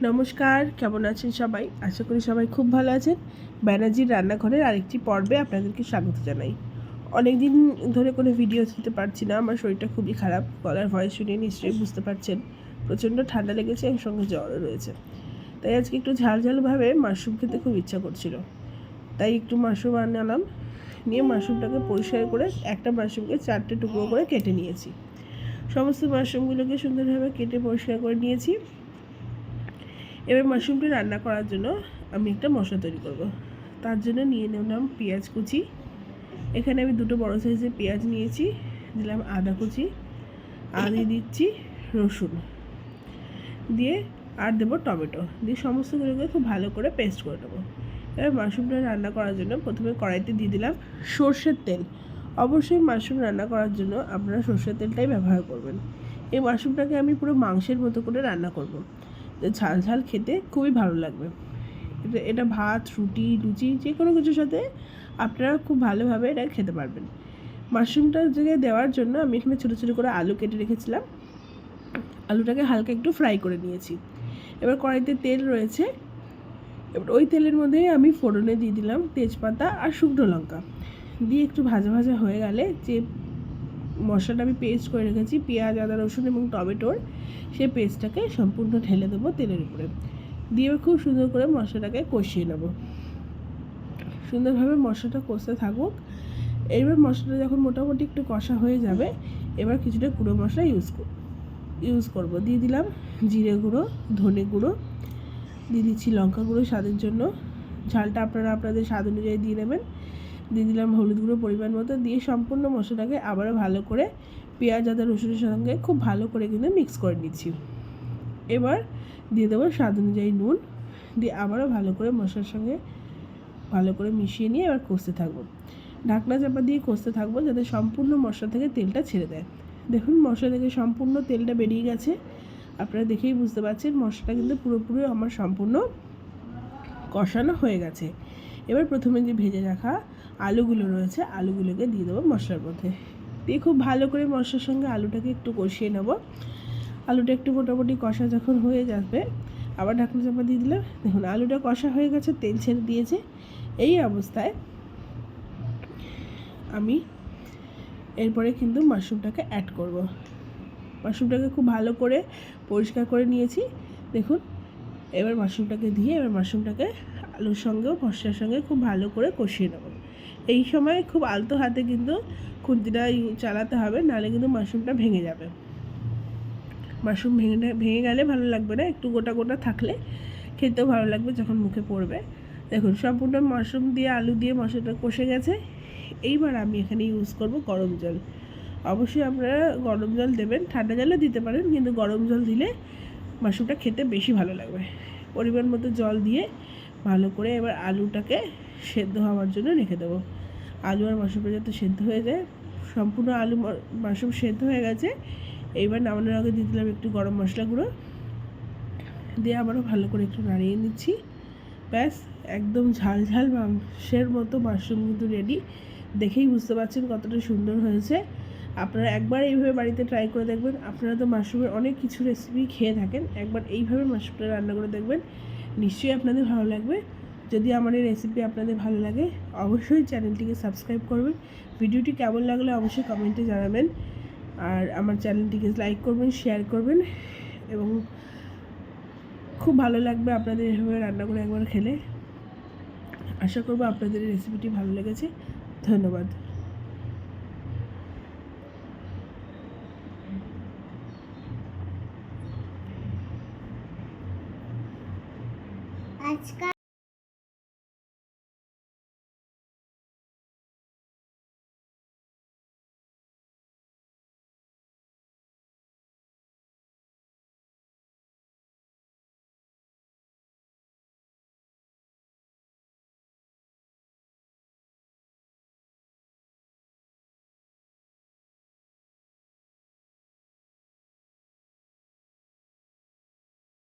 নমস্কার, কেমন আছেন সবাই? আশা করি সবাই খুব ভালো আছেন। ব্যানার্জির রান্নাঘরের আরেকটি পর্বে আপনাদেরকে স্বাগত জানাই। অনেক দিন ধরে কোনো ভিডিও দিতে পারছি না, আমার শরীরটা খুবই খারাপ। গলার ভয়েস শুনে নিশ্চয়ই বুঝতে পারছেন প্রচণ্ড ঠান্ডা লেগেছে, এর সঙ্গে জ্বরও রয়েছে। তাই আজকে একটু ঝালঝালভাবে মাশরুম খেতে খুব ইচ্ছা করছিল, তাই একটু মাশরুম আনলাম। নিয়ে মাশরুমটাকে পরিষ্কার করে একটা মাশরুমকে 4টে টুকরো করে কেটে নিয়েছি। সমস্ত মাশরুমগুলোকে সুন্দরভাবে কেটে পরিষ্কার করে নিয়েছি। এবার মাশরুমটি রান্না করার জন্য আমি একটা মশলা তৈরি করব। তার জন্য নিয়ে নিলাম পেঁয়াজ কুচি। এখানে আমি 2টো বড় সাইজের পেঁয়াজ নিয়েছি, দিলাম আদা কুচি, আর দিয়ে দিচ্ছি রসুন, দিয়ে আর দেবো টমেটো, দিয়ে সমস্তগুলোকে খুব ভালো করে পেস্ট করে নেবো। এবার মাশরুমটা রান্না করার জন্য প্রথমে কড়াইতে দিয়ে দিলাম সর্ষের তেল। অবশ্যই মাশরুম রান্না করার জন্য আপনারা সর্ষের তেলটাই ব্যবহার করবেন। এই মাশরুমটাকে আমি পুরো মাংসের মতো করে রান্না করব, ঝাল ঝাল খেতে খুবই ভালো লাগবে। এটা ভাত, রুটি, লুচি যে কোনো কিছুর সাথে আপনারা খুব ভালোভাবে এটা খেতে পারবেন। মাশরুমটার জায়গায় দেওয়ার জন্য আমি এখানে ছোটো ছোটো করে আলু কেটে রেখেছিলাম, আলুটাকে হালকা একটু ফ্রাই করে নিয়েছি। এবার কড়াইতে তেল রয়েছে, এবার ওই তেলের মধ্যেই আমি ফোড়নে দিয়ে দিলাম তেজপাতা আর শুকনো লঙ্কা, দিয়ে একটু ভাজা ভাজা হয়ে গেলে যে মশলাটা আমি পেস্ট করে রেখেছি পেঁয়াজ, আদা, রসুন এবং টমেটোর, সেই পেস্টটাকে সম্পূর্ণ ঢেলে দেবো তেলের উপরে, দিয়ে খুব সুন্দর করে মশলাটাকে কষিয়ে নেব। সুন্দরভাবে মশলাটা কষতে থাকুক। এইবার মশলাটা যখন মোটামুটি একটু কষা হয়ে যাবে, এবার কিছুটা গুঁড়ো মশলা ইউজ করব। দিয়ে দিলাম জিরে গুঁড়ো, ধনে গুঁড়ো, দিয়ে দিচ্ছি লঙ্কা গুঁড়ো স্বাদের জন্য, ঝালটা আপনারা আপনাদের স্বাদ অনুযায়ী দিয়ে নেবেন। দিয়ে দিলাম হলুদ গুঁড়ো পরিমাণ মতো, দিয়ে সম্পূর্ণ মশলাটাকে আবারও ভালো করে পেঁয়াজ, আদা, রসুনের সঙ্গে খুব ভালো করে কিন্তু মিক্স করে নিচ্ছি। এবার দিয়ে দেবো স্বাদ অনুযায়ী নুন, দিয়ে আবারও ভালো করে মশলার সঙ্গে ভালো করে মিশিয়ে নিয়ে এবার কষতে থাকবো। ঢাকনা চাপা দিয়ে কষতে থাকবো যাতে সম্পূর্ণ মশলা থেকে তেলটা ছেড়ে দেয়। দেখুন মশলা থেকে সম্পূর্ণ তেলটা বেরিয়ে গেছে, আপনারা দেখেই বুঝতে পারছেন মশলাটা কিন্তু পুরোপুরি আমার সম্পূর্ণ কষানো হয়ে গেছে। এবার প্রথমে যে ভেজে রাখা আলুগুলো রয়েছে, আলুগুলোকে দিয়ে দেবো মশলার মধ্যে, দিয়ে খুব ভালো করে মশলার সঙ্গে আলুটাকে একটু কষিয়ে নেব। আলুটা একটু মোটামুটি কষা যখন হয়ে যাবে, আবার ঢাকনা চাপা দিয়ে দিলাম। দেখুন আলুটা কষা হয়ে গেছে, তেল ছেড়ে দিয়েছে। এই অবস্থায় আমি এরপরে কিন্তু মাশরুমটাকে অ্যাড করব। মাশরুমটাকে খুব ভালো করে পরিষ্কার করে নিয়েছি। দেখুন এবার মাশরুমটাকে দিয়ে এবার মাশরুমটাকে আলুর সঙ্গেও মশলার সঙ্গে খুব ভালো করে কষিয়ে নেব। এই সময় খুব আলতো হাতে কিন্তু খুন্তিটা চালাতে হবে, নাহলে কিন্তু মাশরুমটা ভেঙে যাবে। মাশরুম ভেঙে গেলে ভালো লাগবে না, একটু গোটা গোটা থাকলে খেতেও ভালো লাগবে যখন মুখে পড়বে। দেখুন সম্পূর্ণ মাশরুম দিয়ে আলু দিয়ে মশলাটা কষে গেছে। এইবার আমি এখানে ইউজ করব গরম জল। অবশ্যই আপনারা গরম জল দেবেন, ঠান্ডা জলও দিতে পারেন, কিন্তু গরম জল দিলে মাশরুমটা খেতে বেশি ভালো লাগবে। পরিমাণ মতো জল দিয়ে ভালো করে এবার আলুটাকে সেদ্ধ হওয়ার জন্য রেখে দেবো। আলু আর মাশরুমটা যাতে সেদ্ধ হয়ে যায়, সম্পূর্ণ আলু মাশরুম সেদ্ধ হয়ে গেছে। এইবার নামানোর আগে দিয়ে দিলাম একটু গরম মশলা গুঁড়ো, দিয়ে আবারও ভালো করে একটু নাড়িয়ে নিচ্ছি। ব্যাস একদম ঝাল ঝাল মাংসের মতো মাশরুম কিন্তু রেডি। দেখেই বুঝতে পারছেন কতটা সুন্দর হয়েছে। আপনারা একবার এইভাবে বাড়িতে ট্রাই করে দেখবেন। আপনারা তো মাশরুমের অনেক কিছু রেসিপি খেয়ে থাকেন, একবার এইভাবে মাশরুমটা রান্না করে দেখবেন, নিশ্চয়ই আপনাদের ভালো লাগবে। যদি আমার এই রেসিপি আপনাদের ভালো লাগে অবশ্যই চ্যানেলটিকে সাবস্ক্রাইব করবেন। ভিডিওটি কেমন লাগলে অবশ্যই কমেন্টে জানাবেন, আর আমার চ্যানেলটিকে লাইক করবেন, শেয়ার করবেন, এবং খুব ভালো লাগবে আপনাদের এভাবে রান্না করে একবার খেলে। আশা করবো আপনাদের এই রেসিপিটি ভালো লেগেছে। ধন্যবাদ। আজকাল